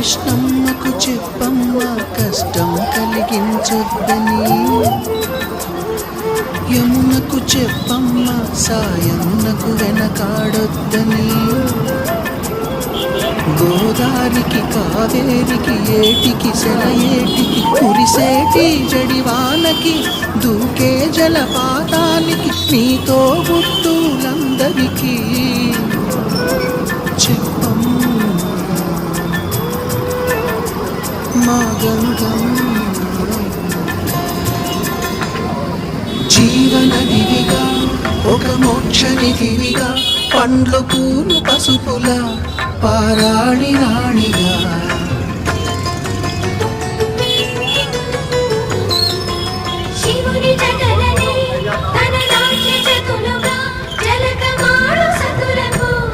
కృష్ణమ్మకు చెప్పమ్మ కష్టం కలిగించొద్దని, యమునకు చెప్పమ్మ సాయమునకు వెనకాడొద్దని, గోదారికి కావేరికి ఏటికి సెలయేటికి కురిసేటి జడివానకి దూకే జలపాతానికి నీతో గుట్టులందరికీ చెప్పమ్మ మా గంగమ్మ. జీవనదివిగా ఒక మోక్షనిధివిగా పండ్లు పూలు పసుపుల పారాడి రాణిగా